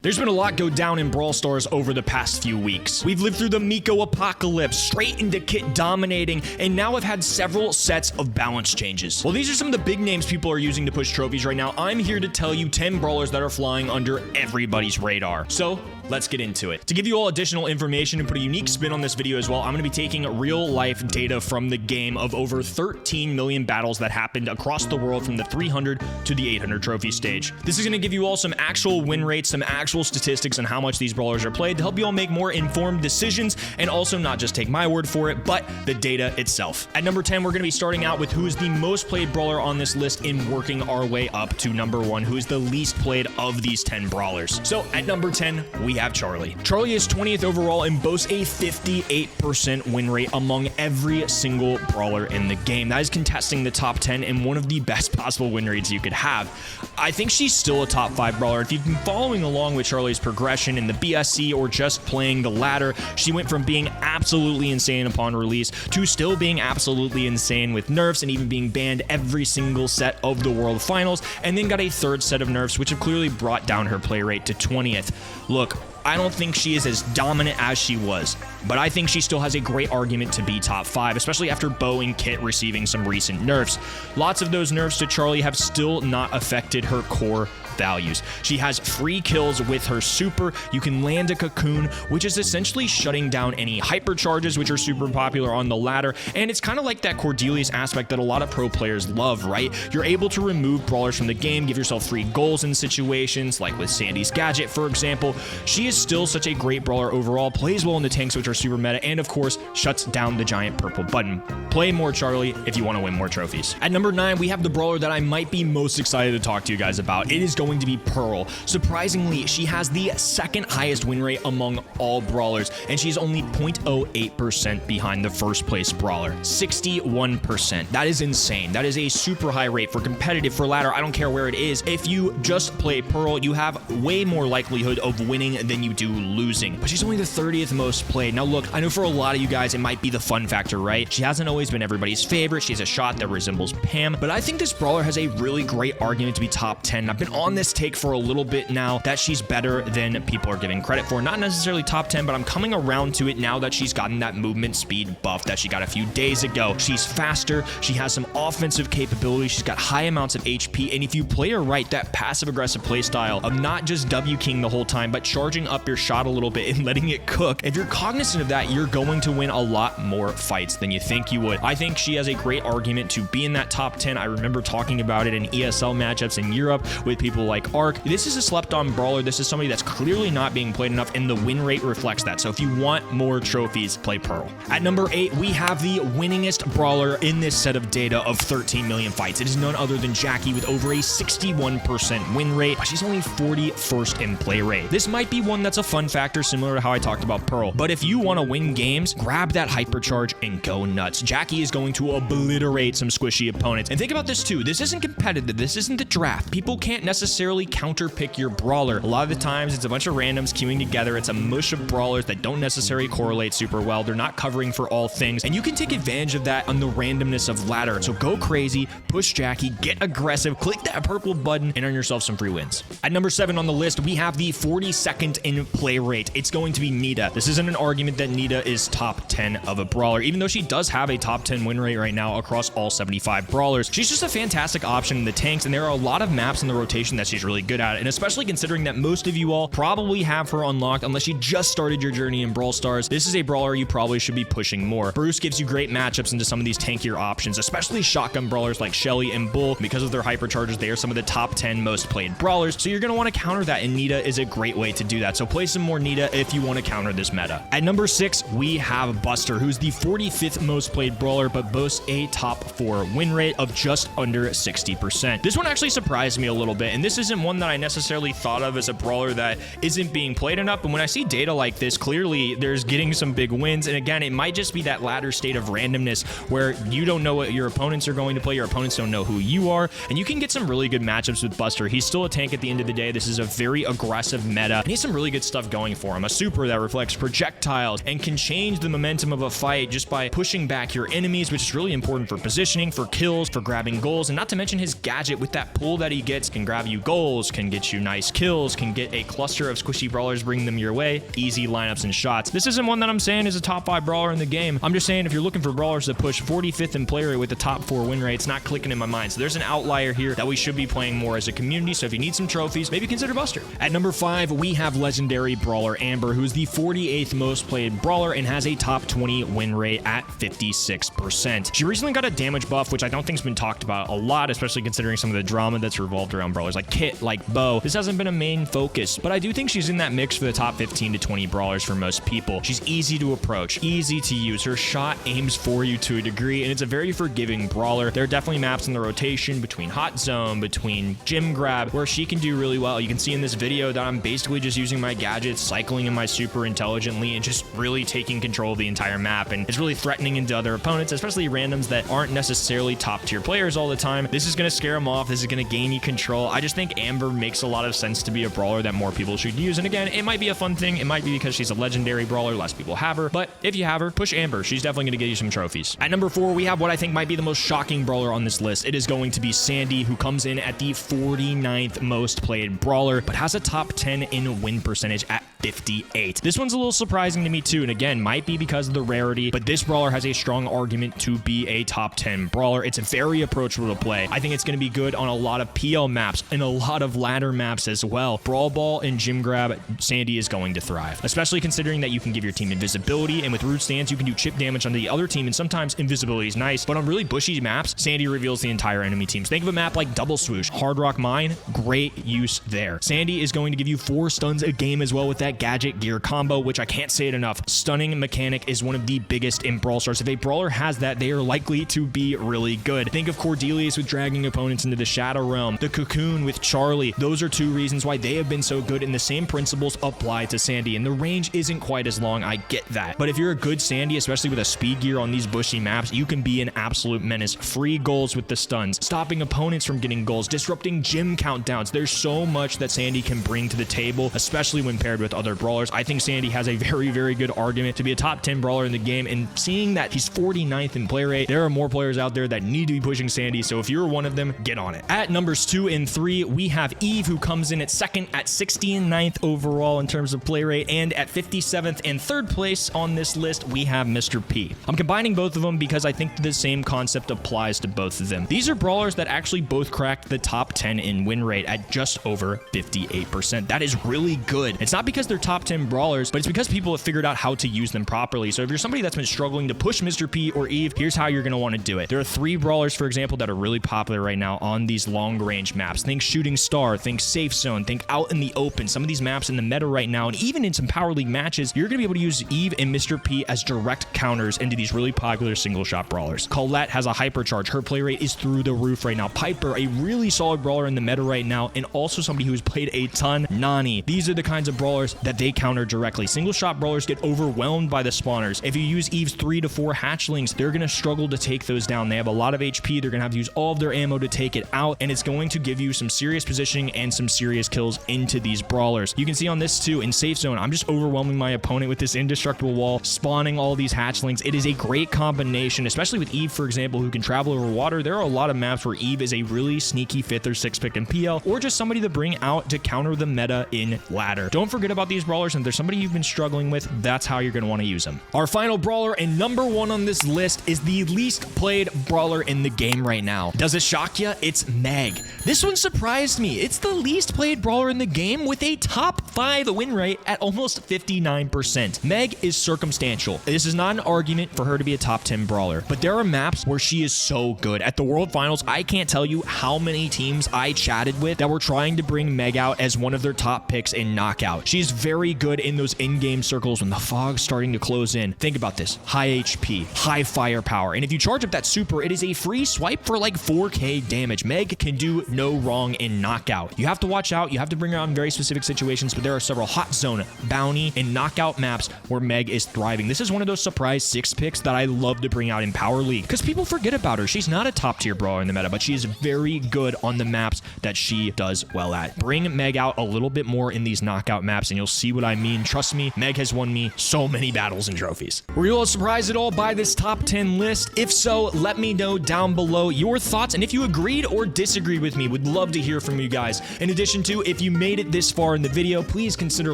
There's been a lot go down in Brawl Stars over the past few weeks. We've lived through the Miko apocalypse, straight into Kit dominating, and now have had several sets of balance changes. Well, these are some of the big names people are using to push trophies right now. I'm here to tell you 10 brawlers that are flying under everybody's radar. So, let's get into it. To give you all additional information and put a unique spin on this video as well, I'm going to be taking real-life data from the game of over 13 million battles that happened across the world from the 300 to the 800 trophy stage. This is going to give you all some actual win rates, some actual statistics on how much these brawlers are played to help you all make more informed decisions and also not just take my word for it, but the data itself. At number 10, we're going to be starting out with who is the most played brawler on this list and working our way up to number 1, who is the least played of these 10 brawlers. So at number 10, we have Charlie. Charlie is 20th overall and boasts a 58% win rate among every single brawler in the game. That is contesting the top 10 and one of the best possible win rates you could have. I think she's still a top 5 brawler. If you've been following along with Charlie's progression in the BSC or just playing the ladder, she went from being absolutely insane upon release to still being absolutely insane with nerfs and even being banned every single set of the World Finals, and then got a third set of nerfs, which have clearly brought down her play rate to 20th. Look, I don't think she is as dominant as she was, but I think she still has a great argument to be top 5, especially after Bo and Kit receiving some recent nerfs. Lots of those nerfs to Charlie have still not affected her core values. She has free kills with her super. You can land a cocoon, which is essentially shutting down any hypercharges, which are super popular on the ladder, and it's kind of like that Cordelia's aspect that a lot of pro players love, right? You're able to remove brawlers from the game, give yourself free goals in situations, like with Sandy's gadget, for example. She is still such a great brawler overall, plays well in the tanks, which are super meta, and of course, shuts down the giant purple button. Play more Charlie if you want to win more trophies. At number 9, we have the brawler that I might be most excited to talk to you guys about. It is going to be Pearl. Surprisingly, she has the second highest win rate among all brawlers, and she's only 0.08% behind the first place brawler. 61%. That is insane. That is a super high rate for competitive, for ladder. I don't care where it is. If you just play Pearl, you have way more likelihood of winning than you do losing. But she's only the 30th most played. Now look, I know for a lot of you guys, it might be the fun factor, right? She hasn't always been everybody's favorite. She has a shot that resembles Pam, but I think this brawler has a really great argument to be top 10. I've been on this take for a little bit now that she's better than people are giving credit for. Not necessarily top 10, but I'm coming around to it now that she's gotten that movement speed buff that she got a few days ago. She's faster. She has some offensive capability. She's got high amounts of HP, and if you play her right, that passive-aggressive play style of not just W-king the whole time, but charging up your shot a little bit and letting it cook, if you're cognizant of that, you're going to win a lot more fights than you think you would. I think she has a great argument to be in that top 10. I remember talking about it in ESL matchups in Europe with people like Arc. This is a slept-on brawler. This is somebody that's clearly not being played enough, and the win rate reflects that. So if you want more trophies, play Pearl. At number 8, we have the winningest brawler in this set of data of 13 million fights. It is none other than Jackie with over a 61% win rate, but she's only 41st in play rate. This might be one that's a fun factor, similar to how I talked about Pearl, but if you want to win games, grab that hypercharge and go nuts. Jackie is going to obliterate some squishy opponents. And think about this too. This isn't competitive. This isn't the draft. People can't necessarily counterpick your brawler. A lot of the times it's a bunch of randoms queuing together. It's a mush of brawlers that don't necessarily correlate super well. They're not covering for all things, and you can take advantage of that on the randomness of ladder. So go crazy, push Jackie, get aggressive, click that purple button, and earn yourself some free wins. At number 7 on the list, we have the 42nd in play rate. It's going to be Nita. This isn't an argument that Nita is top 10 of a brawler, even though she does have a top 10 win rate right now across all 75 brawlers. She's just a fantastic option in the tanks, and there are a lot of maps in the rotation that she's really good at, and especially considering that most of you all probably have her unlocked unless you just started your journey in Brawl Stars. This is a brawler you probably should be pushing more. Bruce gives you great matchups into some of these tankier options, especially shotgun brawlers like Shelly and Bull. Because of their hypercharges, they are some of the top 10 most played brawlers, so you're going to want to counter that, and Nita is a great way to do that. So play some more Nita if you want to counter this meta. At number 6, we have Buster, who's the 45th most played brawler, but boasts a top 4 win rate of just under 60%. This one actually surprised me a little bit, and this isn't one that I necessarily thought of as a brawler that isn't being played enough, but when I see data like this, clearly there's getting some big wins, and again, it might just be that ladder state of randomness where you don't know what your opponents are going to play, your opponents don't know who you are, and you can get some really good matchups with Buster. He's still a tank at the end of the day. This is a very aggressive meta, and he has some really good stuff going for him. A super that reflects projectiles and can change the momentum of a fight just by pushing back your enemies, which is really important for positioning, for kills, for grabbing goals, and not to mention his gadget with that pull that he gets can grab you you goals, can get you nice kills, can get a cluster of squishy brawlers, bring them your way, easy lineups and shots. This isn't one that I'm saying is a top 5 brawler in the game. I'm just saying if you're looking for brawlers that push 45th in play rate with the top 4 win rate, it's not clicking in my mind. So there's an outlier here that we should be playing more as a community. So if you need some trophies, maybe consider Buster. At number 5, we have legendary brawler Amber, who's the 48th most played brawler and has a top 20 win rate at 56%. She recently got a damage buff, which I don't think's been talked about a lot, especially considering some of the drama that's revolved around brawlers like Kit, like Bo. This hasn't been a main focus, but I do think she's in that mix for the top 15 to 20 brawlers for most people. She's easy to approach, easy to use. Her shot aims for you to a degree, and it's a very forgiving brawler. There are definitely maps in the rotation between Hot Zone, between Gym Grab, where she can do really well. You can see in this video that I'm basically just using my gadgets, cycling in my super intelligently, and just really taking control of the entire map, and it's really threatening into other opponents, especially randoms that aren't necessarily top tier players all the time. This is going to scare them off. This is going to gain you control. I just think Amber makes a lot of sense to be a brawler that more people should use, and again, it might be a fun thing. It might be because she's a legendary brawler, less people have her, but if you have her, push Amber. She's definitely going to get you some trophies. At number 4, we have what I think might be the most shocking brawler on this list. It is going to be Sandy, who comes in at the 49th most played brawler, but has a top 10 in win percentage at 58. This one's a little surprising to me too, and again, might be because of the rarity, but this brawler has a strong argument to be a top 10 brawler. It's very approachable to play. I think it's going to be good on a lot of PL maps and a lot of ladder maps as well. Brawl Ball and Gym Grab, Sandy is going to thrive, especially considering that you can give your team invisibility, and with root stance, you can do chip damage on the other team, and sometimes invisibility is nice, but on really bushy maps, Sandy reveals the entire enemy team. So think of a map like Double Swoosh, Hard Rock Mine, great use there. Sandy is going to give you 4 stuns a game as well with that gadget gear combo, which I can't say it enough. Stunning mechanic is one of the biggest in Brawl Stars. If a brawler has that, they are likely to be really good. Think of Cordelius with dragging opponents into the Shadow Realm, the Cocoon with Charlie. Those are 2 reasons why they have been so good, and the same principles apply to Sandy, and the range isn't quite as long. I get that, but if you're a good Sandy, especially with a speed gear on these bushy maps, you can be an absolute menace. Free goals with the stuns, stopping opponents from getting goals, disrupting gym countdowns. There's so much that Sandy can bring to the table, especially when paired with other brawlers. I think Sandy has a very, very good argument to be a top 10 brawler in the game, and seeing that he's 49th in play rate, there are more players out there that need to be pushing Sandy, so if you're one of them, get on it. At numbers 2 and 3, we have Eve, who comes in at 2nd at 69th overall in terms of play rate, and at 57th and 3rd place on this list, we have Mr. P. I'm combining both of them because I think the same concept applies to both of them. These are brawlers that actually both cracked the top 10 in win rate at just over 58%. That is really good. It's not because they're top 10 brawlers, but it's because people have figured out how to use them properly. So if you're somebody that's been struggling to push Mr. P or Eve, here's how you're going to want to do it. There are 3 brawlers, for example, that are really popular right now on these long range maps. Think Shooting Star, think Safe Zone, think Out in the Open. Some of these maps in the meta right now, and even in some Power League matches, you're going to be able to use Eve and Mr. P as direct counters into these really popular single shot brawlers. Colette has a hypercharge. Her play rate is through the roof right now. Piper, a really solid brawler in the meta right now, and also somebody who has played a ton. Nani. These are the kinds of brawlers that they counter directly. Single shot brawlers get overwhelmed by the spawners. If you use Eve's 3 to 4 hatchlings, they're going to struggle to take those down. They have a lot of HP. They're going to have to use all of their ammo to take it out, and it's going to give you some serious positioning and some serious kills into these brawlers. You can see on this too, in Safe Zone, I'm just overwhelming my opponent with this indestructible wall, spawning all these hatchlings. It is a great combination, especially with Eve, for example, who can travel over water. There are a lot of maps where Eve is a really sneaky 5th or 6th pick in PL, or just somebody to bring out to counter the meta in ladder. Don't forget about these brawlers, and if there's somebody you've been struggling with, that's how you're going to want to use them. Our final brawler and number 1 on this list is the least played brawler in the game right now. Does it shock you? It's Meg. This one surprised me. It's the least played brawler in the game with a top 5 win rate at almost 59%. Meg is circumstantial. This is not an argument for her to be a top 10 brawler, but there are maps where she is so good. At the World Finals, I can't tell you how many teams I chatted with that were trying to bring Meg out as one of their top picks in Knockout. She's very good in those in-game circles when the fog's starting to close in. Think about this. High HP, high firepower, and if you charge up that super, it is a free swipe for like 4k damage. Meg can do no wrong in Knockout. You have to watch out. You have to bring her out in very specific situations, but there are several Hot Zone, Bounty, and Knockout maps where Meg is thriving. This is one of those surprise 6 picks that I love to bring out in Power League because people forget about her. She's not a top tier brawler in the meta, but she is very good on the maps that she does well at. Bring Meg out a little bit more in these Knockout maps and you'll see what I mean. Trust me, Meg has won me so many battles and trophies. Were you all surprised at all by this top 10 list? If so, let me know down below your thoughts, and if you agreed or disagreed with me, would love to hear hear from you guys. In addition to, if you made it this far in the video, please consider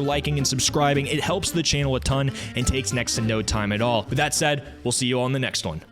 liking and subscribing. It helps the channel a ton and takes next to no time at all. With that said, we'll see you all in the next one.